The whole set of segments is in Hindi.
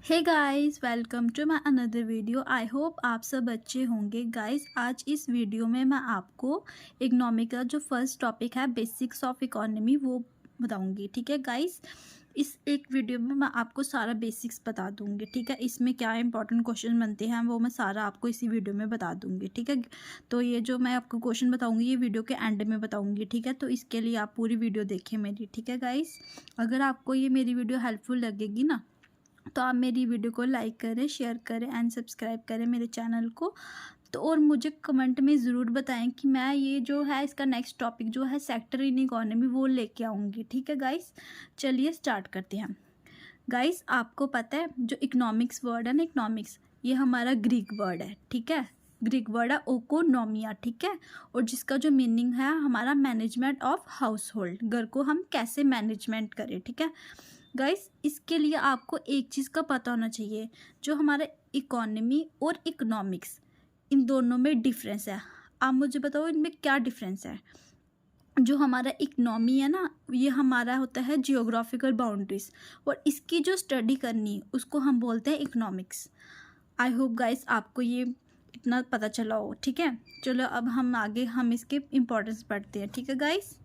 Hey guys, welcome to my another video. I hope आप सब अच्छे होंगे। गाइस, आज इस वीडियो में मैं आपको इकोनॉमी का जो फर्स्ट टॉपिक है बेसिक्स ऑफ इकोनॉमी वो बताऊंगी। ठीक है गाइस, इस एक वीडियो में मैं आपको सारा बेसिक्स बता दूंगी। ठीक है, इसमें क्या इंपॉर्टेंट क्वेश्चन बनते हैं वो मैं सारा आपको इसी वीडियो में बता दूंगी। ठीक है, तो ये जो मैं आपको क्वेश्चन बताऊंगी ये वीडियो के एंड में बताऊंगी। ठीक है, तो इसके लिए आप पूरी वीडियो देखें मेरी। ठीक है गाइस, अगर आपको ये मेरी वीडियो हेल्पफुल लगेगी ना तो आप मेरी वीडियो को लाइक करें, शेयर करें एंड सब्सक्राइब करें मेरे चैनल को। तो और मुझे कमेंट में ज़रूर बताएं कि मैं ये जो है इसका नेक्स्ट टॉपिक जो है सेक्टर इन इकोनॉमी वो लेके आऊँगी। ठीक है गाइस, चलिए स्टार्ट करते हैं। गाइस, आपको पता है जो इकोनॉमिक्स वर्ड है ना, इकोनॉमिक्स ये हमारा ग्रीक वर्ड है। ठीक है, ग्रीक वर्ड है ओकोनोमिया। ठीक है, और जिसका जो मीनिंग है हमारा मैनेजमेंट ऑफ हाउस होल्ड, घर को हम कैसे मैनेजमेंट करें। ठीक है गाइस, इसके लिए आपको एक चीज़ का पता होना चाहिए, जो हमारा इकोनॉमी और इकोनॉमिक्स इन दोनों में डिफरेंस है। आप मुझे बताओ इनमें क्या डिफरेंस है। जो हमारा इकोनॉमी है ना, ये हमारा होता है जियोग्राफिकल बाउंड्रीज, और इसकी जो स्टडी करनी उसको हम बोलते हैं इकोनॉमिक्स। आई होप गाइस आपको ये इतना पता चला हो। ठीक है, चलो अब हम आगे हम इसके इम्पोर्टेंस पढ़ते हैं। ठीक है गाइस,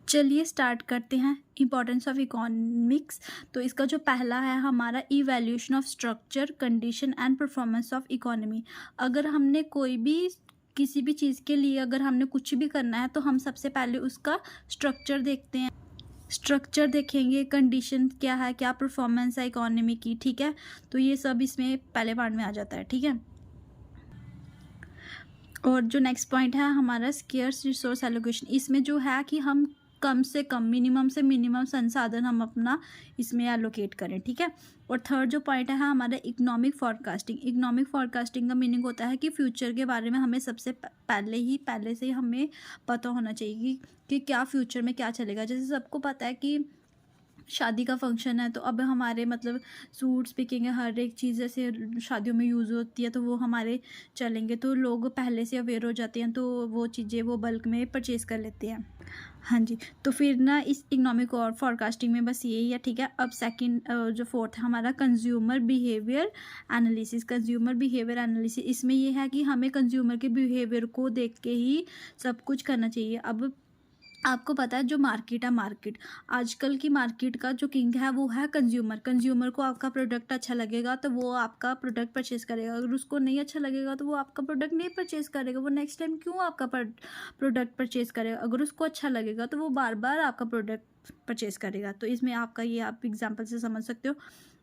चलिए स्टार्ट करते हैं इंपॉर्टेंस ऑफ इकोनॉमिक्स। तो इसका जो पहला है हमारा evaluation of structure, condition and performance of economy. अगर हमने कोई भी किसी भी चीज़ के लिए अगर हमने कुछ भी करना है तो हम सबसे पहले उसका स्ट्रक्चर देखते हैं। स्ट्रक्चर देखेंगे, कंडीशन क्या है, क्या परफॉर्मेंस है इकोनॉमी की। ठीक है, तो ये सब इसमें पहले पार्ट में आ जाता है। ठीक है, और जो नेक्स्ट पॉइंट है हमारा स्केर्स रिसोर्स एलोकेशन। इसमें जो है कि हम कम से कम, मिनिमम से मिनिमम संसाधन हम अपना इसमें एलोकेट करें। ठीक है, और थर्ड जो पॉइंट है हमारा इकोनॉमिक फॉरकास्टिंग। इकोनॉमिक फॉरकास्टिंग का मीनिंग होता है कि फ्यूचर के बारे में हमें सबसे पहले से हमें पता होना चाहिए कि क्या फ्यूचर में क्या चलेगा। जैसे सबको पता है कि शादी का फंक्शन है तो अब हमारे मतलब सूट्स बिकेंगे, हर एक चीज़ जैसे शादियों में यूज़ होती है तो वो हमारे चलेंगे, तो लोग पहले से अवेयर हो जाते हैं, तो वो चीज़ें वो बल्क में परचेज़ कर लेते हैं। हाँ जी, तो फिर ना इस इकोनॉमिक और फॉरकास्टिंग में बस यही है। ठीक है, अब सेकंड जो फोर्थ है हमारा consumer behaviour analysis. Consumer behaviour analysis इसमें ये है कि हमें कंज्यूमर के बिहेवियर को देख के ही सब कुछ करना चाहिए। अब आपको पता है जो मार्केट है, मार्केट आजकल की मार्केट का जो किंग है वो है कंज्यूमर। कंज्यूमर को आपका प्रोडक्ट अच्छा लगेगा तो वो आपका प्रोडक्ट परचेज करेगा, अगर उसको नहीं अच्छा लगेगा तो वो आपका प्रोडक्ट नहीं परचेज करेगा। वो नेक्स्ट टाइम क्यों आपका प्रोडक्ट परचेज करेगा। अगर उसको अच्छा लगेगा तो वो बार बार आपका प्रोडक्ट परचेज करेगा। तो इसमें आपका ये आप एग्जाम्पल से समझ सकते हो।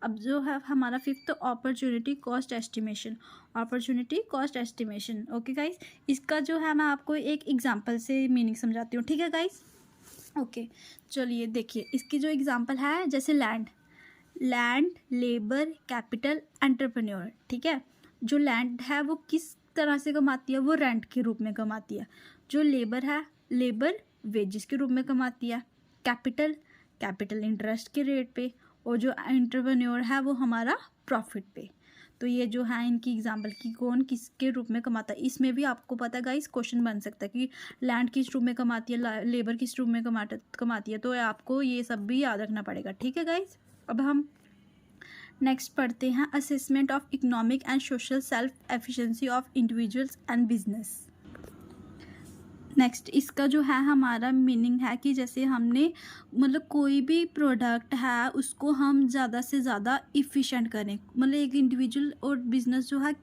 अब जो है हमारा fifth opportunity cost estimation. Opportunity cost estimation, okay guys, इसका जो है मैं आपको एक एग्जांपल से मीनिंग समझाती हूँ। ठीक है गाइस, ओके, चलिए देखिए इसकी जो एग्जांपल है, जैसे लैंड, लेबर, कैपिटल, एंटरप्रेन्योर। ठीक है, जो लैंड है वो किस तरह से कमाती है, वो रेंट के रूप में कमाती है। जो लेबर है, लेबर वेजेस के रूप में कमाती है। कैपिटल इंटरेस्ट के रेट पे, और जो एंटरप्रेन्योर है वो हमारा प्रॉफिट पे। तो ये जो है इनकी एग्जांपल की कौन किसके रूप में कमाता है। इसमें भी आपको पता है गाइस क्वेश्चन बन सकता है कि लैंड किस रूप में कमाती है, लेबर किस रूप में कमाती है, तो आपको ये सब भी याद रखना पड़ेगा। ठीक है गाइस, अब हम नेक्स्ट पढ़ते हैं assessment of economic and social self efficiency of individuals and business. Next इसका जो है हमारा मीनिंग है कि जैसे हमने मतलब कोई भी प्रोडक्ट है उसको हम ज़्यादा से ज़्यादा इफ़िशेंट करें, मतलब एक इंडिविजुअल और बिजनेस जो है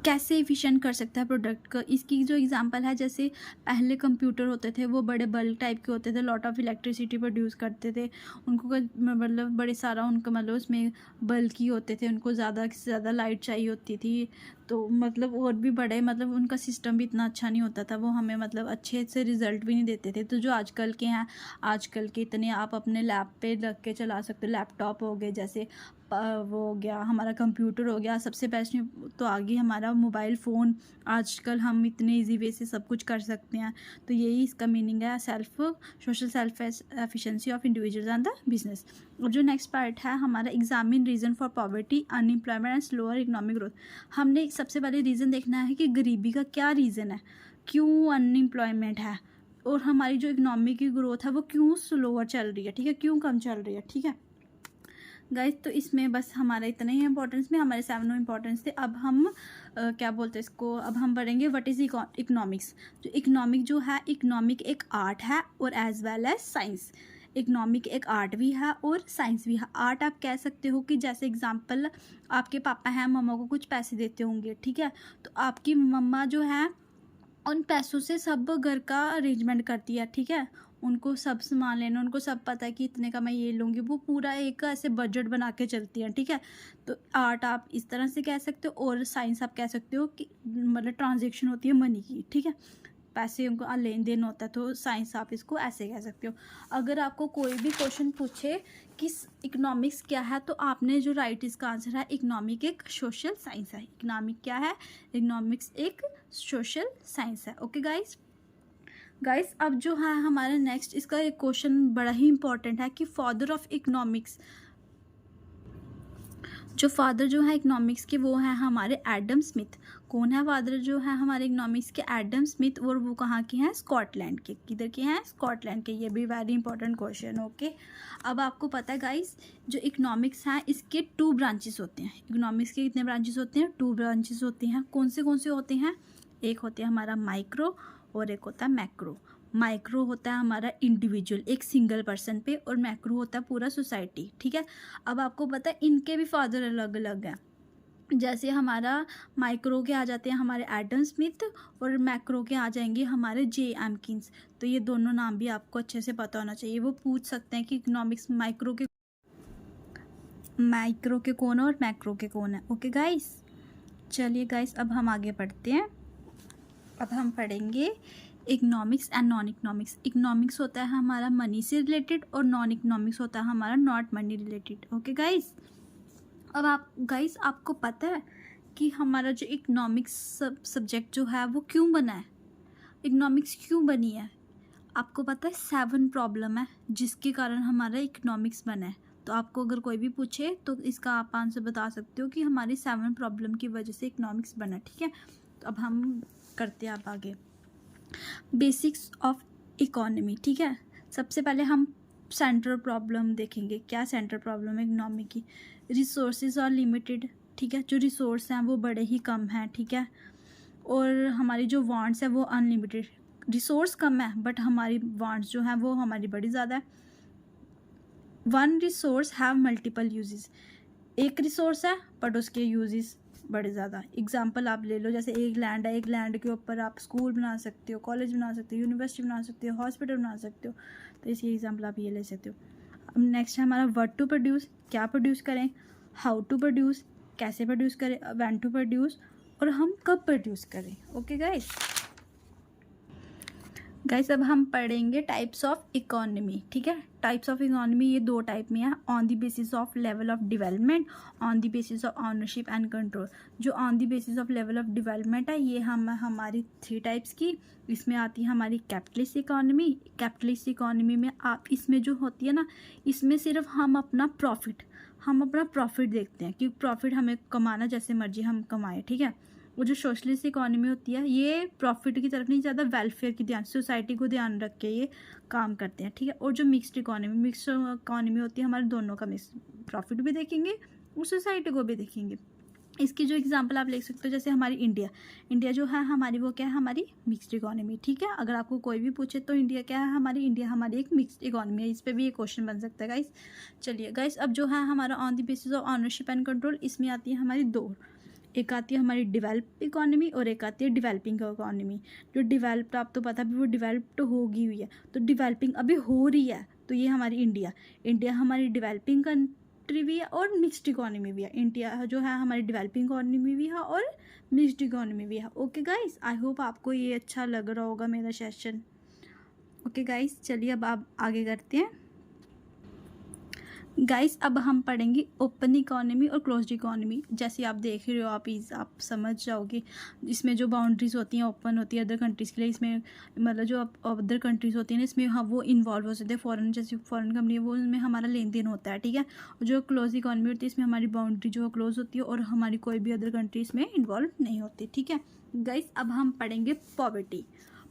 कैसे इफ़िशेंट कर सकता है प्रोडक्ट का। इसकी जो एग्जांपल है, जैसे पहले कंप्यूटर होते थे वो बड़े बल्क टाइप के होते थे, लॉट ऑफ इलेक्ट्रिसिटी प्रोड्यूस करते थे, उनको मतलब बड़े सारा उनका मतलब उसमें बल्कि होते थे, उनको ज़्यादा से ज़्यादा लाइट चाहिए होती थी, तो मतलब और भी बड़े मतलब उनका सिस्टम भी इतना अच्छा नहीं होता था, वो हमें मतलब अच्छे से रिजल्ट भी नहीं देते थे। तो जो आजकल के हैं, आजकल के इतने आप अपने लैब पे रख के चला सकते हो, लैपटॉप हो गए, जैसे वो हो गया हमारा कंप्यूटर हो गया, सबसे बेस्ट में तो आगे हमारा मोबाइल फ़ोन, आजकल हम इतने इजी वे से सब कुछ कर सकते हैं। तो यही इसका मीनिंग है social self efficiency of individuals and the business. और जो नेक्स्ट पार्ट है हमारा examine reason for poverty, unemployment and slower economic growth. हमने सबसे पहले रीज़न देखना है कि गरीबी का क्या रीज़न है, क्यों अनएम्प्लॉयमेंट है, और हमारी जो इकोनॉमी की ग्रोथ है वो क्यों स्लोअर चल रही है। ठीक है, क्यों कम चल रही है। ठीक है गाइस तो इसमें बस हमारा इतना ही इंपॉर्टेंस में, हमारे 7 इंपॉर्टेंस थे। अब हम क्या बोलते हैं इसको, अब हम पढ़ेंगे व्हाट इज़ इकोनॉमिक्स। जो इकोनॉमिक जो है, इकोनॉमिक एक आर्ट है और as well as science. Economic एक आर्ट भी है और साइंस भी है। आर्ट आप कह सकते हो कि जैसे एग्जांपल आपके पापा हैं, मम्मा को कुछ पैसे देते होंगे, ठीक है, तो आपकी मम्मा जो है उन पैसों से सब घर का अरेंजमेंट करती है, ठीक है, उनको सब सामान लेना, उनको सब पता है कि इतने का मैं ये लूँगी, वो पूरा एक ऐसे बजट बना के चलती हैं, ठीक है। तो आर्ट आप इस तरह से कह सकते हो और साइंस आप कह सकते हो कि मतलब ट्रांजैक्शन होती है मनी की, ठीक है, पैसे उनको लेन देन होता है, तो साइंस आप इसको ऐसे कह सकते हो। अगर आपको कोई भी क्वेश्चन पूछे कि इकोनॉमिक्स क्या है, तो आपने जो राइट इसका आंसर है, इकोनॉमिक एक सोशल साइंस है। इकोनॉमिक क्या है, इकोनॉमिक्स एक सोशल साइंस है। ओके गाइस अब जो है हमारा नेक्स्ट इसका एक क्वेश्चन बड़ा ही इंपॉर्टेंट है कि फादर ऑफ इकोनॉमिक्स, जो फादर जो है इकोनॉमिक्स के वो है हमारे एडम स्मिथ। कौन है फादर जो है हमारे इकोनॉमिक्स के, एडम स्मिथ, और वो कहाँ के हैं, स्कॉटलैंड के। किधर के हैं, स्कॉटलैंड के। ये भी वेरी इंपॉर्टेंट क्वेश्चन। ओके अब आपको पता है गाइस, जो इकोनॉमिक्स है इसके 2 ब्रांचेस होते हैं। इकोनॉमिक्स के कितने ब्रांचेस होते हैं, 2 ब्रांचेस होते हैं। कौन से होते हैं, एक होते हैं हमारा माइक्रो और एक होता है मैक्रो। माइक्रो होता है हमारा इंडिविजुअल, एक सिंगल पर्सन पे, और मैक्रो होता है पूरा सोसाइटी, ठीक है। अब आपको पता है इनके भी फादर अलग अलग हैं। जैसे हमारा माइक्रो के आ जाते हैं हमारे एडम स्मिथ और मैक्रो के आ जाएंगे हमारे जे एम्किंस। तो ये दोनों नाम भी आपको अच्छे से पता होना चाहिए। वो पूछ सकते हैं कि इकोनॉमिक्स माइक्रो के कौन है और मैक्रो के कौन है। ओके गाइस, चलिए गाइस अब हम आगे पढ़ते हैं। अब हम पढ़ेंगे economics and non economics. Economics होता है हमारा मनी से रिलेटेड और नॉन इकोनॉमिक्स होता है हमारा not money related. Okay guys, अब आपको पता है कि हमारा जो इकोनॉमिक्स सब्जेक्ट जो है वो क्यों बना है, इकोनॉमिक्स क्यों बनी है। आपको पता है 7 प्रॉब्लम है जिसके कारण हमारा इकोनॉमिक्स बना है। तो आपको अगर कोई भी पूछे तो इसका आप आंसर बता सकते हो कि हमारी 7 प्रॉब्लम की वजह से इकोनॉमिक्स बना, ठीक है। तो अब हम करते हैं आप आगे बेसिक्स ऑफ इकोनॉमी, ठीक है। सबसे पहले हम सेंट्रल प्रॉब्लम देखेंगे। क्या सेंट्रल प्रॉब्लम है इकोनॉमी की, रिसोर्सेज आर लिमिटेड, ठीक है, जो रिसोर्स हैं वो बड़े ही कम हैं, ठीक है, और हमारी जो वांट्स है वो अनलिमिटेड। रिसोर्स कम है बट हमारी वांट्स जो हैं वो हमारी बड़ी ज़्यादा है। One resource have multiple uses, एक रिसोर्स है बट उसके यूजेस बड़े ज़्यादा। एग्जाम्पल आप ले लो, जैसे एक लैंड है, एक लैंड के ऊपर आप स्कूल बना सकते हो, कॉलेज बना सकते हो, यूनिवर्सिटी बना सकते हो, हॉस्पिटल बना सकते हो। तो इसकी एग्जाम्पल आप ये ले सकते हो। अब नेक्स्ट है हमारा व्हाट टू प्रोड्यूस, क्या प्रोड्यूस करें, हाउ टू प्रोड्यूस, कैसे प्रोड्यूस करें, व्हेन टू प्रोड्यूस, और हम कब प्रोड्यूस करें। ओके गाइस अब हम पढ़ेंगे टाइप्स ऑफ इकोनॉमी, ठीक है। टाइप्स ऑफ इकोनॉमी ये 2 टाइप में है, on the basis of level of development, on the basis of ownership and control. जो on the basis of level of development है ये हमारी 3 टाइप्स की। इसमें आती है हमारी कैपिटलिस्ट इकोनॉमी। कैपिटलिस्ट इकोनॉमी में आप इसमें जो होती है ना, इसमें सिर्फ हम अपना प्रॉफिट देखते हैं कि प्रॉफिट हमें कमाना जैसे मर्जी हम कमाएं, ठीक है। वो जो सोशलिस्ट इकोनॉमी होती है ये प्रॉफिट की तरफ नहीं, ज़्यादा वेलफेयर की ध्यान, सोसाइटी को ध्यान रख के ये काम करते हैं, ठीक है। और जो मिक्स्ड इकोनॉमी होती है, हमारे दोनों का मिक्स, प्रॉफिट भी देखेंगे और सोसाइटी को भी देखेंगे। इसकी जो एग्जांपल आप ले सकते हो, जैसे हमारी इंडिया जो है हमारी, वो क्या है, हमारी मिक्स्ड इकोनॉमी, ठीक है। अगर आपको कोई भी पूछे तो इंडिया क्या है, इंडिया हमारी एक मिक्स्ड इकोनॉमी है। इस पर भी एक क्वेश्चन बन सकता है गाइस। चलिए गाइस अब जो है हमारा on the basis of ownership and control, इसमें आती है हमारी 2, एक आती है हमारी डेवलप इकोनॉमी और एक आती है डेवलपिंग इकोनॉमी। जो डेवलप्ड आप तो पता भी वो डेवलप्ड होगी हुई है, तो डेवलपिंग अभी हो रही है, तो ये हमारी इंडिया हमारी डेवलपिंग कंट्री भी है और मिक्स्ड इकोनॉमी भी है। इंडिया जो है हमारी डेवलपिंग इकोनॉमी भी है और मिक्स्ड इकोनॉमी भी है। ओके गाइस, आई होप आपको ये अच्छा लग रहा होगा मेरा सेशन। ओके गाइस, चलिए अब आप आगे करते हैं। गाइस अब हम पढ़ेंगे ओपन इकोनॉमी और क्लोज्ड इकोनॉमी। जैसे आप देख रहे हो, आप समझ जाओगे। इसमें जो बाउंड्रीज होती हैं ओपन होती है अदर कंट्रीज़ के लिए, इसमें मतलब जो अदर कंट्रीज़ होती हैं ना, इसमें हम वो इन्वॉल्व हो सकते हैं। फॉरेन जैसे फॉरेन कंपनी है वो, उसमें हमारा लेन देन होता है, ठीक है। और जो क्लोज इकोनॉमी होती है इसमें हमारी बाउंड्री जो क्लोज होती है और हमारी कोई भी अदर कंट्री इसमें इन्वॉल्व नहीं होती, ठीक है। गाइस अब हम पढ़ेंगे पॉवर्टी।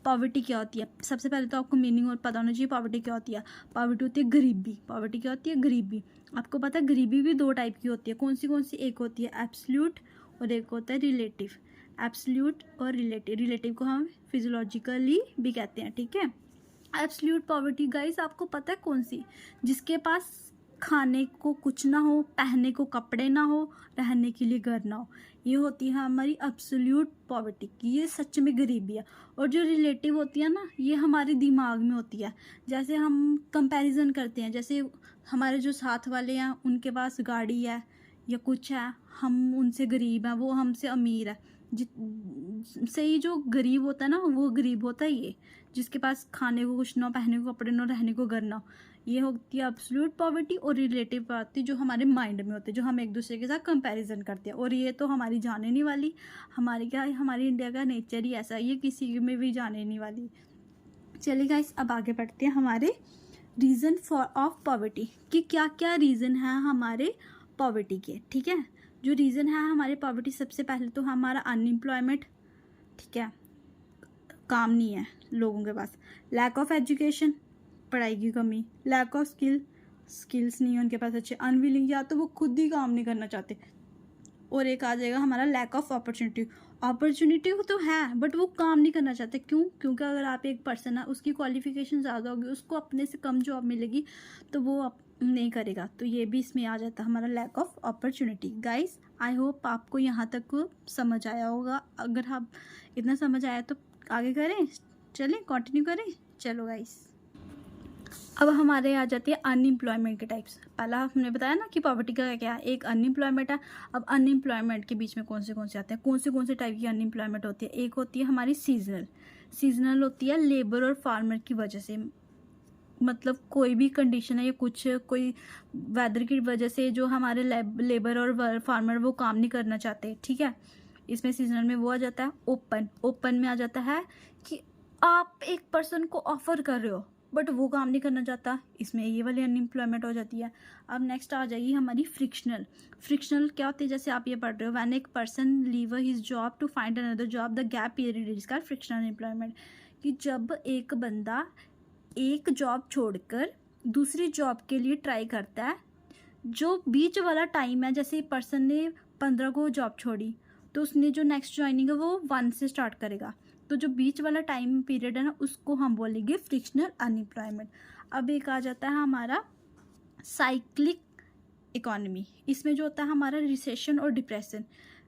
पॉवर्टी क्या होती है? सबसे पहले तो आपको मीनिंग और पता होना चाहिए पॉवर्टी क्या होती है। पॉवर्टी होती है गरीबी। पॉवर्टी क्या होती है? गरीबी। आपको पता है गरीबी भी दो टाइप की होती है। कौन सी? एक होती है एब्सोल्यूट और एक होता है रिलेटिव। एब्सोल्यूट और रिलेटिव। रिलेटिव को हम फिजियोलॉजिकली भी कहते हैं, ठीक है। एब्सोल्यूट पॉवर्टी गाइस आपको पता है कौन सी? जिसके पास खाने को कुछ ना हो, पहनने को कपड़े ना हो, रहने के लिए घर ना हो, ये होती है हमारी एब्सोल्यूट पॉवर्टी की, ये सच में गरीबी है। और जो रिलेटिव होती है ना, ये हमारे दिमाग में होती है। जैसे हम कंपैरिजन करते हैं, जैसे हमारे जो साथ वाले हैं उनके पास गाड़ी है या कुछ है, हम उनसे गरीब हैं, वो हमसे अमीर है। सही जो गरीब होता है ना, वो गरीब होता है ये, जिसके पास खाने को कुछ ना हो, पहनने को कपड़े ना हो, रहने को घर ना हो। ये होती है एब्सोल्यूट पॉवर्टी। और रिलेटिव पॉवर्टी जो हमारे माइंड में होती है, जो हम एक दूसरे के साथ कंपैरिजन करते हैं। और ये तो हमारी जाने नहीं वाली, हमारी क्या है, हमारी इंडिया का नेचर ही ऐसा है, ये किसी में भी जाने नहीं वाली। चलिए गाइस, अब आगे बढ़ते हैं हमारे रीज़न फॉर ऑफ पॉवर्टी, कि क्या क्या रीज़न है हमारे पॉवर्टी के, ठीक है। जो रीज़न है हमारे पॉवर्टी, सबसे पहले तो हमारा अनएम्प्लॉयमेंट, ठीक है, काम नहीं है लोगों के पास। लैक ऑफ एजुकेशन, पढ़ाई की कमी। लैक ऑफ स्किल्स नहीं है उनके पास अच्छे। अनविलिंग, या तो वो खुद ही काम नहीं करना चाहते। और एक आ जाएगा हमारा लैक ऑफ अपॉर्चुनिटी। अपॉर्चुनिटी तो है बट वो काम नहीं करना चाहते। क्यों? क्योंकि अगर आप एक पर्सन है, उसकी क्वालिफिकेशन ज़्यादा होगी, उसको अपने से कम जॉब मिलेगी तो वो नहीं करेगा। तो ये भी इसमें आ जाता है हमारा lack of opportunity. Guys, I hope आपको यहाँ तक समझ आया होगा। अगर आप इतना समझ आया तो आगे करें, चलें कंटिन्यू करें। चलो गाइस, अब हमारे आ जाती है अनएम्प्लॉयमेंट के टाइप्स। पहला हमने बताया ना कि पॉवर्टी का क्या है, एक अनएम्प्लॉयमेंट है। अब अनएम्प्लॉयमेंट के बीच में कौन से आते हैं, कौन से टाइप की अनएम्प्लॉयमेंट होती है? एक होती है हमारी सीजनल होती है लेबर और फार्मर की वजह से। मतलब कोई भी कंडीशन है या कुछ, कोई वेदर की वजह से जो हमारे लेबर और फार्मर वो काम नहीं करना चाहते, ठीक है। इसमें सीजनल में वो आ जाता है। ओपन में आ जाता है कि आप एक पर्सन को ऑफर कर रहे हो बट वो काम नहीं करना चाहता, इसमें ये वाली अनएम्प्लॉयमेंट हो जाती है। अब नेक्स्ट आ जाएगी हमारी फ्रिक्शनल क्या होती है? जैसे आप ये पढ़ रहे हो, व्हेन एक person leave his job to find another job, the gap period is called frictional unemployment. कि जब एक बंदा एक जॉब छोड़कर दूसरी जॉब के लिए ट्राई करता है, जो बीच वाला टाइम है, जैसे पर्सन ने 15 को जॉब छोड़ी तो उसने जो नेक्स्ट ज्वाइनिंग है वो 1 से स्टार्ट करेगा। तो जो बीच वाला टाइम पीरियड है ना, उसको हम बोलेंगे फ्रिक्शनल अनएम्प्लॉयमेंट। अब एक आ जाता है हमारा साइक्लिक इकोनॉमी। इसमें जो होता है हमारा रिसेशन और डिप्रेशन।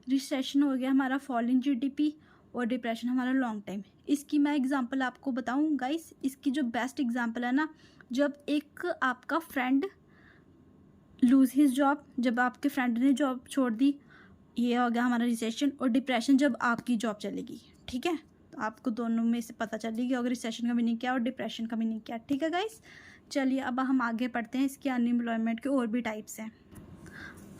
रिसेशन हो गया हमारा फॉल इन जीडीपी और डिप्रेशन हमारा लॉन्ग टाइम। इसकी मैं एग्जांपल आपको बताऊं गाइस, इसकी जो बेस्ट एग्जांपल है ना, जब एक आपका फ्रेंड लूज हिज जॉब, जब आपके फ्रेंड ने जॉब छोड़ दी, ये हो गया हमारा रिसेशन। और डिप्रेशन जब आपकी जॉब चलेगी, ठीक है। तो आपको दोनों में से पता चलेगी अगर रिसेशन का मीनिंग क्या और डिप्रेशन का मीनिंग क्या, ठीक है गाइस। चलिए अब हम आगे पढ़ते हैं, इसके अनएम्प्लॉयमेंट के और भी टाइप्स हैं।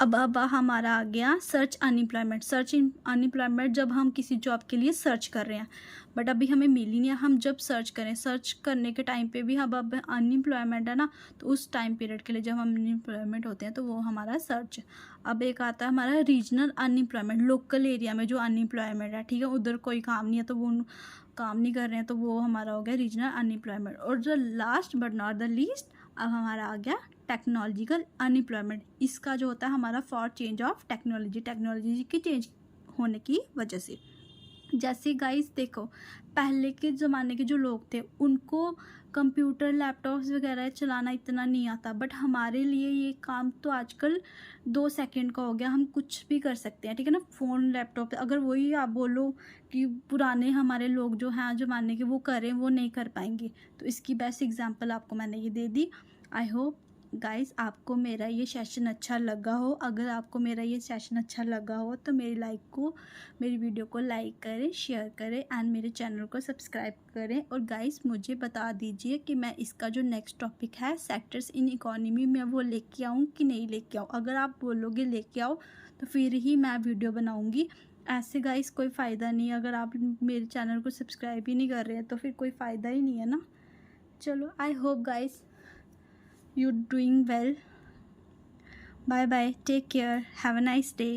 अब हमारा आ गया सर्च अनएम्प्लॉयमेंट। जब हम किसी जॉब के लिए सर्च कर रहे हैं बट अभी हमें मिली नहीं है, हम जब सर्च करने के टाइम पे भी अब अनएम्प्लॉयमेंट है ना, तो उस टाइम पीरियड के लिए जब हम अनएम्प्लॉयमेंट होते हैं तो वो हमारा सर्च। अब एक आता है हमारा रीजनल अनएम्प्लॉयमेंट, लोकल एरिया में जो अनएम्प्लॉयमेंट है, ठीक है, उधर कोई काम नहीं है तो वो काम नहीं कर रहे हैं, तो वो हमारा हो गया रीजनल अनएम्प्लॉयमेंट। और जो last but not the least, अब हमारा आ गया टेक्नोलॉजिकल अनएम्प्लॉयमेंट। इसका जो होता है हमारा फॉर चेंज ऑफ टेक्नोलॉजी की चेंज होने की वजह से। जैसे गाइस देखो, पहले के ज़माने के जो लोग थे उनको कंप्यूटर लैपटॉप्स वगैरह चलाना इतना नहीं आता, बट हमारे लिए ये काम तो आजकल 2 सेकंड का हो गया, हम कुछ भी कर सकते हैं, ठीक है ना, फ़ोन लैपटॉप। अगर वही आप बोलो कि पुराने हमारे लोग जो हैं ज़माने के वो करें, वो नहीं कर पाएंगे। तो इसकी बेस्ट एग्जांपल आपको मैंने ये दे दी। आई होप गाइस आपको मेरा ये सेशन अच्छा लगा हो। अगर आपको मेरा ये सेशन अच्छा लगा हो तो मेरी वीडियो को लाइक करें, शेयर करें एंड मेरे चैनल को सब्सक्राइब करें। और गाइस मुझे बता दीजिए कि मैं इसका जो नेक्स्ट टॉपिक है सेक्टर्स इन इकोनॉमी में वो लेके आऊँ कि नहीं लेके आऊँ। अगर आप बोलोगे लेके आओ तो फिर ही मैं वीडियो बनाऊँगी। ऐसे गाइस कोई फ़ायदा नहीं, अगर आप मेरे चैनल को सब्सक्राइब ही नहीं कर रहे हैं तो फिर कोई फ़ायदा ही नहीं है ना। चलो, I hope guys you're doing well. Bye bye, take care, have a nice day.